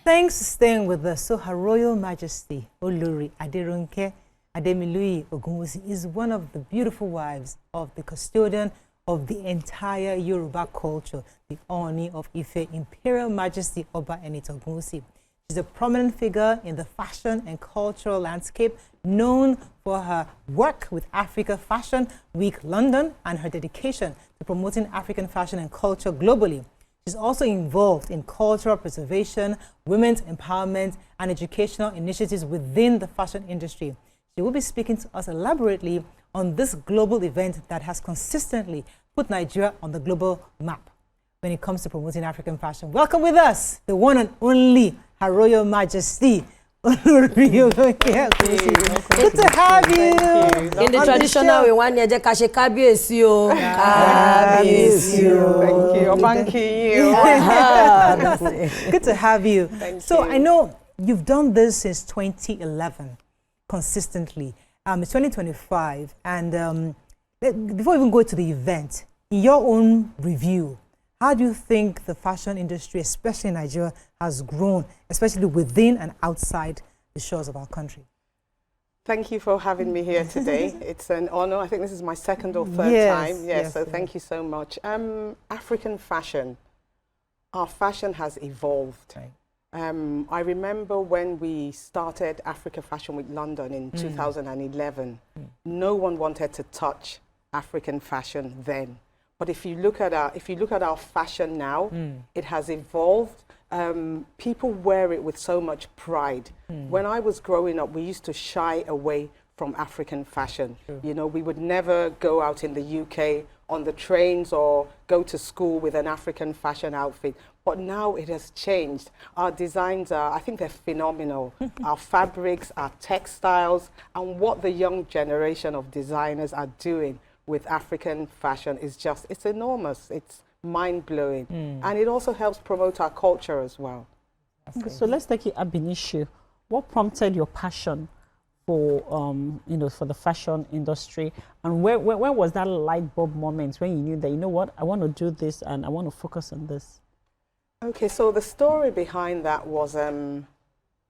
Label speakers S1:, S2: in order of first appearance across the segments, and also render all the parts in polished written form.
S1: Thanks for staying with us. So Her Royal Majesty Olori Aderonke Ademiluyi Ogunwusi is one of the beautiful wives of the custodian of the entire Yoruba culture, the Oni of Ife, Imperial Majesty Oba Enito Ogunwusi. She's a prominent figure in the fashion and cultural landscape, known for her work with Africa Fashion Week London and her dedication to promoting African fashion and culture globally. She's also involved in cultural preservation, women's empowerment, and educational initiatives within the fashion industry. She will be speaking to us elaborately on this global event that has consistently put Nigeria on the global map when it comes to promoting African fashion. Welcome with us, the one and only Her Royal Majesty. Olori Aderonke Ademiluyi. Good to have you.
S2: In the traditional way, one year kashe kabiyesi o. Kabiyesi o.
S3: Thank you.
S1: Good to have you.
S3: Thank
S1: so
S3: you.
S1: I know you've done this since 2011, consistently. It's 2025, and before we even go to the event, in your own review, how do you think the fashion industry, especially in Nigeria, has grown, especially within and outside the shores of our country?
S3: Thank you for having me here today. It's an honor. I think this is my second or third time. Yes, so thank you so much. African fashion, our fashion has evolved.
S1: Right.
S3: I remember when we started Africa Fashion Week London in 2011, no one wanted to touch African fashion then. But if you look at our fashion now, it has evolved. People wear it with so much pride. When I was growing up, we used to shy away from African fashion.
S1: Sure.
S3: You know, we would never go out in the UK on the trains or go to school with an African fashion outfit. But now it has changed. Our designs are, I think they're phenomenal. Our fabrics, our textiles, and what the young generation of designers are doing with African fashion is just, it's enormous. It's mind-blowing. And it also helps promote our culture as well.
S4: Okay, so let's take it ab initio. What prompted your passion for, for the fashion industry? And where was that light bulb moment when you knew that, you know what, I want to do this and I want to focus on this?
S3: Okay, so the story behind that was, I'm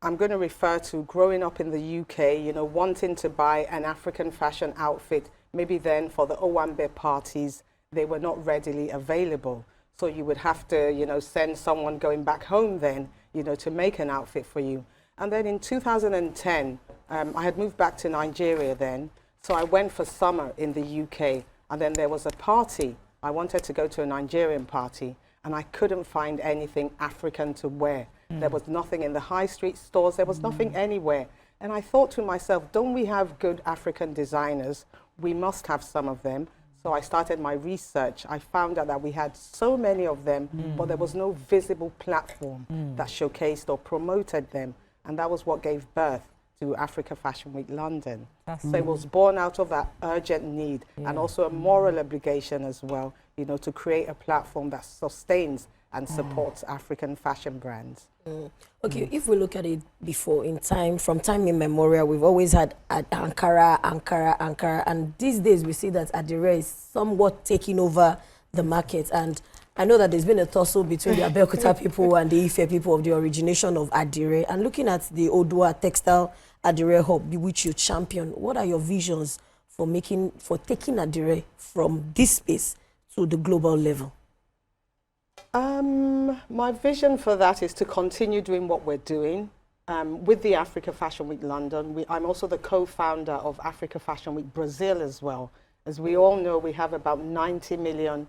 S3: going to refer to growing up in the UK, you know, wanting to buy an African fashion outfit. Maybe then for the Owambe parties, they were not readily available. So you would have to, you know, send someone going back home then, you know, to make an outfit for you. And then in 2010, I had moved back to Nigeria then. So I went for summer in the UK. And then there was a party. I wanted to go to a Nigerian party. And I couldn't find anything African to wear. There was nothing in the high street stores. There was nothing anywhere. And I thought to myself, don't we have good African designers? We must have some of them. So I started my research. I found out that we had so many of them, but there was no visible platform that showcased or promoted them. And that was what gave birth to Africa Fashion Week London. So it was born out of that urgent need and also a moral obligation as well, you know, to create a platform that sustains and supports African fashion brands.
S2: Okay, if we look at it before, from time immemorial, we've always had Ankara, and these days we see that Adire is somewhat taking over the market. And I know that there's been a tussle between the Abeokuta people and the Ife people of the origination of Adire. And looking at the Odua Textile Adire Hub, which you champion, what are your visions for taking Adire from this space to the global level?
S3: My vision for that is to continue doing what we're doing. With the Africa Fashion Week London, I'm also the co-founder of Africa Fashion Week Brazil as well. As we all know, we have about 90 million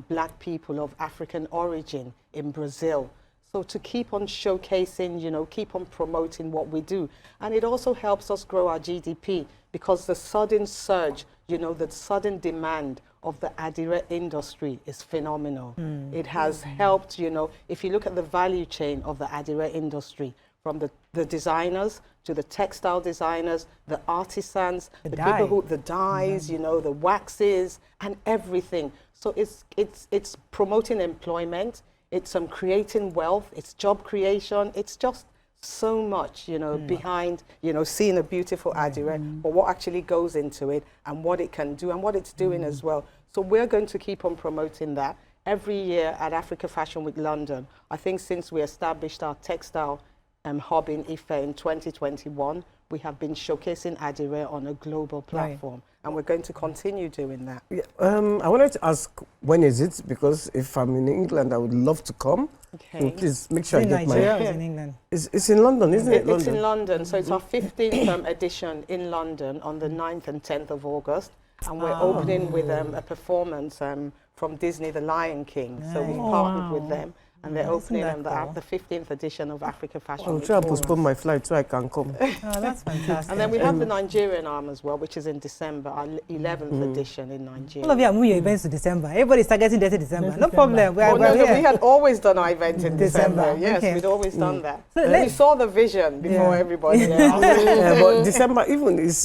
S3: black people of African origin in Brazil. So to keep on showcasing, you know, keep on promoting what we do. And it also helps us grow our GDP because the sudden surge, you know, the sudden demand of the Adire industry is phenomenal. It has helped, you know, if you look at the value chain of the Adire industry, from the designers to the textile designers, the artisans, the people who, the dyes, you know, the waxes and everything. So it's promoting employment, it's creating wealth, it's job creation, it's just so much, you know, behind, you know, seeing a beautiful Adire, but what actually goes into it and what it can do and what it's doing as well. So we're going to keep on promoting that. every year at Africa Fashion Week London, I think since we established our textile hub in Ife in 2021, we have been showcasing Adire on a global platform. And we're going to continue doing that.
S5: Yeah, I wanted to ask, when is it? Because if I'm in England, I would love to come.
S3: Okay.
S5: So please make sure I
S1: in
S5: get
S1: Nigeria
S5: my...
S1: or in England?
S5: It's in London, isn't it?
S3: It's in London. So it's our 15th edition in London on the 9th and 10th of August. And we're opening with a performance from Disney, The Lion King. So we've partnered with them. And they're opening the 15th edition of Africa Fashion Week.
S5: I'll try to postpone my flight so I can come.
S1: Oh, that's fantastic.
S3: And then we have the Nigerian arm as well, which is in December, our 11th edition in Nigeria.
S1: All of you are moving your events to December. Everybody's targeting that to December. No problem.
S3: We had always done our event in December. Yes,
S1: Okay.
S3: we'd always done that.
S1: So
S3: We saw the vision before everybody else.
S5: But December,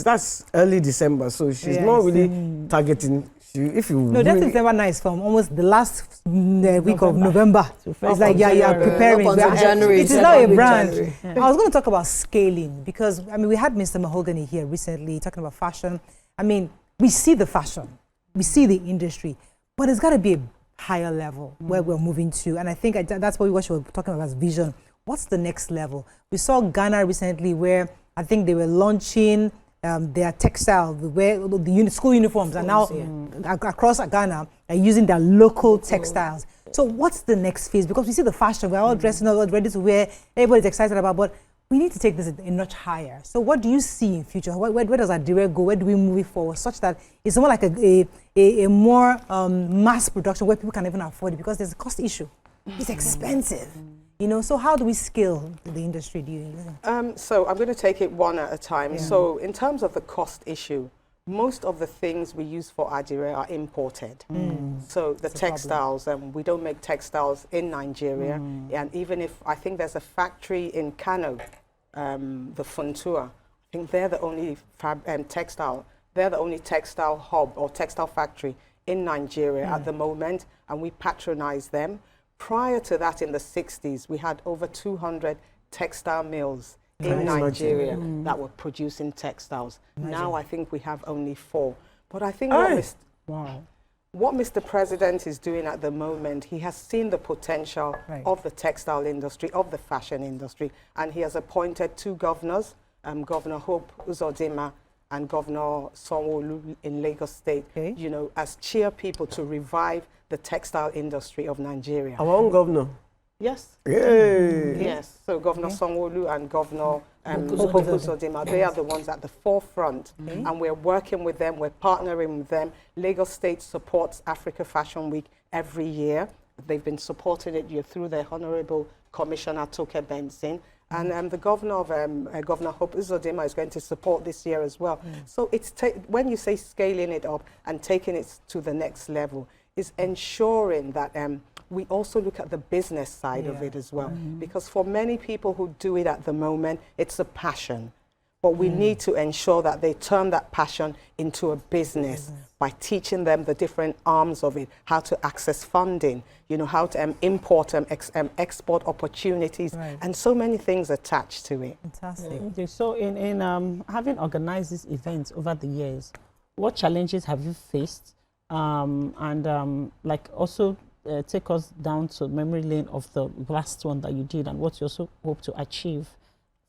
S5: that's early December, so she's not really targeting. If you
S1: No, that's December nice from almost the last week of November. It's like, you are preparing.
S2: January.
S1: It is now a brand. I was going to talk about scaling because, I mean, we had Mr. Mahogany here recently talking about fashion. I mean, we see the fashion, we see the industry, but it's got to be a higher level where we're moving to. And I think that's what you were talking about as vision. What's the next level? We saw Ghana recently where I think they were launching their textile, the school uniforms are now across Ghana are using their local textiles. So what's the next phase? Because we see the fashion, we're all dressing up, ready to wear, everybody's excited about, but we need to take this a notch higher. So what do you see in future? Where does Adire go? Where do we move it forward such that it's more like a more mass production where people can even afford it because there's a cost issue. It's expensive. You know, so how do we scale the industry, do you think?
S3: So I'm going to take it one at a time. So in terms of the cost issue, most of the things we use for Adire are imported. So the textiles, we don't make textiles in Nigeria. And even if, I think there's a factory in Kano, the Funtua, I think they're the only textile hub or textile factory in Nigeria at the moment, and we patronize them. Prior to that, in the 60s, we had over 200 textile mills in Nigeria that were producing textiles. Now I think we have only 4. But I think what Mr. President is doing at the moment, he has seen the potential of the textile industry, of the fashion industry, and he has appointed 2 governors, Governor Hope Uzodinma and Governor Sanwo-Olu in Lagos State, you know, as chair people to revive the textile industry of Nigeria.
S5: Our own governor.
S3: Yes.
S5: Yay.
S3: Yes. So Governor Sanwo-Olu and Governor Hope Uzodinma, they are the ones at the forefront, and we're working with them. We're partnering with them. Lagos State supports Africa Fashion Week every year. They've been supporting it through their Honorable Commissioner Toke Benson. And the governor of Governor Hope Uzodinma is going to support this year as well. So it's when you say scaling it up and taking it to the next level, is ensuring that we also look at the business side of it as well. Because for many people who do it at the moment, it's a passion. But we need to ensure that they turn that passion into a business by teaching them the different arms of it, how to access funding, you know, how to import and export opportunities, and so many things attached to it.
S1: Fantastic.
S4: Okay, so in having organized these events over the years, what challenges have you faced? Like also take us down to memory lane of the last one that you did and what you also hope to achieve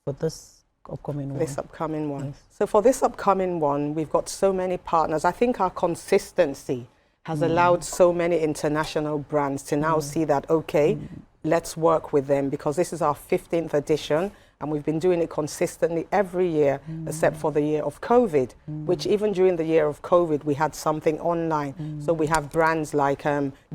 S4: for this upcoming one.
S3: This upcoming one. Yes. So for this upcoming one, we've got so many partners. I think our consistency has allowed so many international brands to now see that, okay, let's work with them, because this is our 15th edition and we've been doing it consistently every year except for the year of COVID, which even during the year of COVID, we had something online. So we have brands like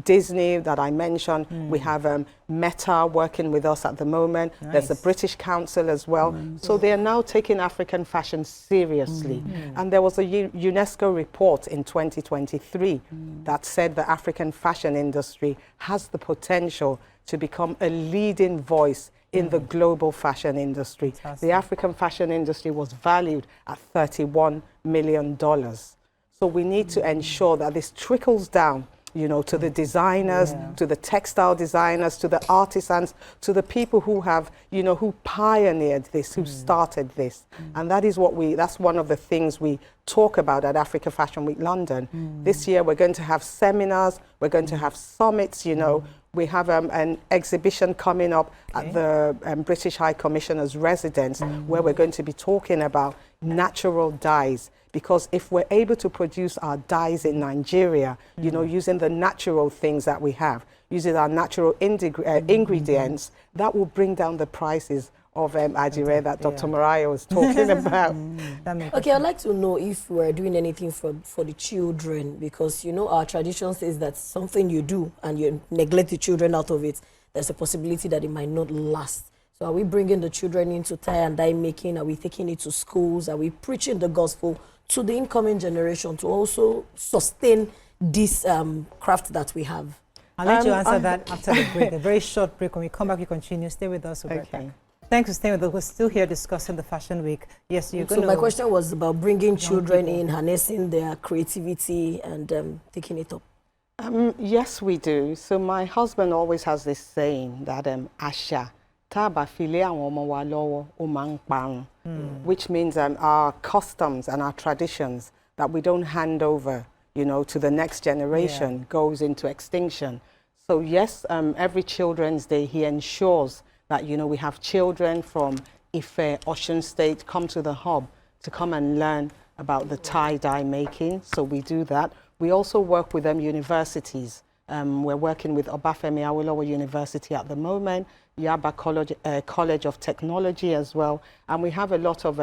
S3: Disney that I mentioned. We have Meta working with us at the moment. There's the British Council as well. So they are now taking African fashion seriously. And there was a UNESCO report in 2023 that said the African fashion industry has the potential to become a leading voice in the global fashion industry. Fantastic. The African fashion industry was valued at $31 million. So we need to ensure that this trickles down you know, to the designers, to the textile designers, to the artisans, to the people who have, you know, who pioneered this, who started this. And that is what that's one of the things we talk about at Africa Fashion Week London. This year we're going to have seminars, we're going to have summits, you know. We have an exhibition coming up at the British High Commissioner's residence where we're going to be talking about natural dyes. Because if we're able to produce our dyes in Nigeria, you know, using the natural things that we have, using our natural ingredients, that will bring down the prices of Adire that Dr. Mariah was talking about.
S2: Okay, I'd like to know if we're doing anything for the children, because, you know, our tradition says that something you do and you neglect the children out of it, there's a possibility that it might not last. So are we bringing the children into tie and dye making? Are we taking it to schools? Are we preaching the gospel to the incoming generation to also sustain this craft that we have?
S1: I'll let you answer that after the break, a very short break. When we come back, you continue. Stay with us.
S3: Okay.
S1: Thanks for staying with us. We're still here discussing the Fashion Week. Yes, you're going to...
S2: So my question was about bringing children in, harnessing their creativity and taking it up.
S3: Yes, we do. So my husband always has this saying that Asha, which means our customs and our traditions that we don't hand over, you know, to the next generation goes into extinction. So yes, every Children's Day he ensures that, you know, we have children from Ife, Ocean State come to the hub to come and learn about the tie-dye making. So we do that. We also work with universities. We're working with Obafemi Awolowo University at the moment, Yaba College of Technology as well. And we have a lot of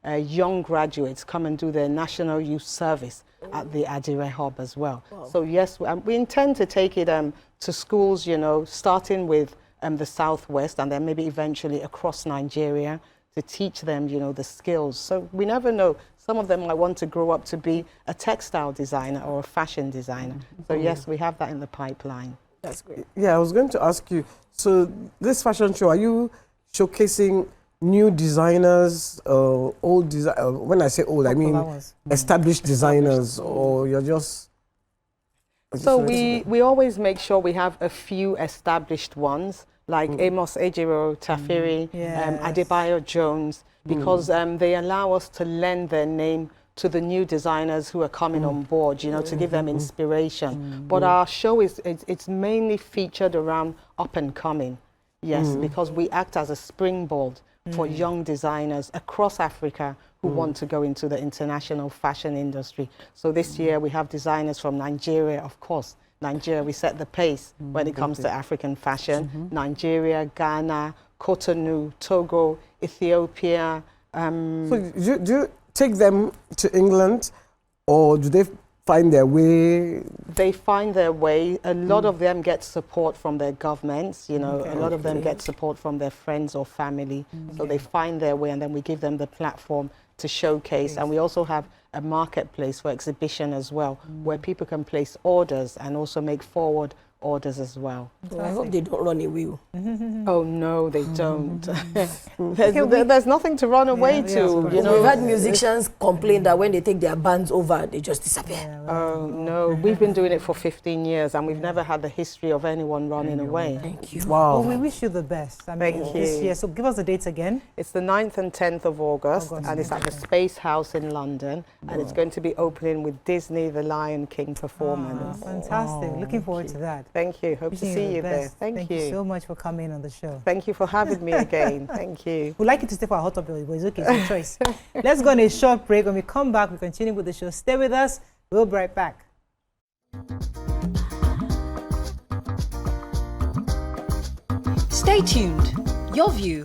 S3: young graduates come and do their National Youth Service at the Adire Hub as well. Wow. So yes, we intend to take it to schools, you know, starting with the Southwest and then maybe eventually across Nigeria to teach them, you know, the skills. So we never know. Some of them might want to grow up to be a textile designer or a fashion designer. So yes, we have that in the pipeline.
S2: That's great.
S5: Yeah, I was going to ask you, so this fashion show, are you showcasing new designers, old designers? When I say old, I mean established designers, or you're just...
S3: So we always make sure we have a few established ones, like Amos Ejiro, Tafiri, Adebayo Jones, because they allow us to lend their name to the new designers who are coming on board, you know, to give them inspiration. But our show it's mainly featured around up and coming, because we act as a springboard for young designers across Africa who want to go into the international fashion industry. So this year we have designers from Nigeria, of course. Nigeria, we set the pace when it comes to African fashion. Nigeria, Ghana, Cotonou, Togo, Ethiopia.
S5: So do you take them to England, or do they find their way?
S3: They find their way. A lot of them get support from their governments, you know, a lot of them get support from their friends or family. So they find their way, and then we give them the platform to showcase. And we also have a marketplace for exhibition as well, where people can place orders and also make forward orders as well.
S2: Well, I hope they don't run away.
S3: Oh no, they don't. there's nothing to run away to. You know,
S2: we've had musicians complain that when they take their bands over, they just disappear.
S3: Oh no, we've been doing it for 15 years, and we've never had the history of anyone running away.
S2: Thank you.
S5: Wow.
S1: Well, we wish you the best. I mean,
S3: Thank
S1: this
S3: you.
S1: year. So give us the dates again.
S3: It's the 9th and 10th of August, and it's at the Space House in London, and it's going to be opening with Disney, The Lion King performance.
S1: Fantastic. Looking forward to that.
S3: Thank you. Hope to see you there. Thank you.
S1: Thank you so much for coming on the show.
S3: Thank you for having me again. Thank you.
S1: We'd like you to stay for a hot topic, but it's okay, it's your choice. Let's go on a short break. When we come back, we continue with the show. Stay with us. We'll be right back.
S6: Stay tuned. Your view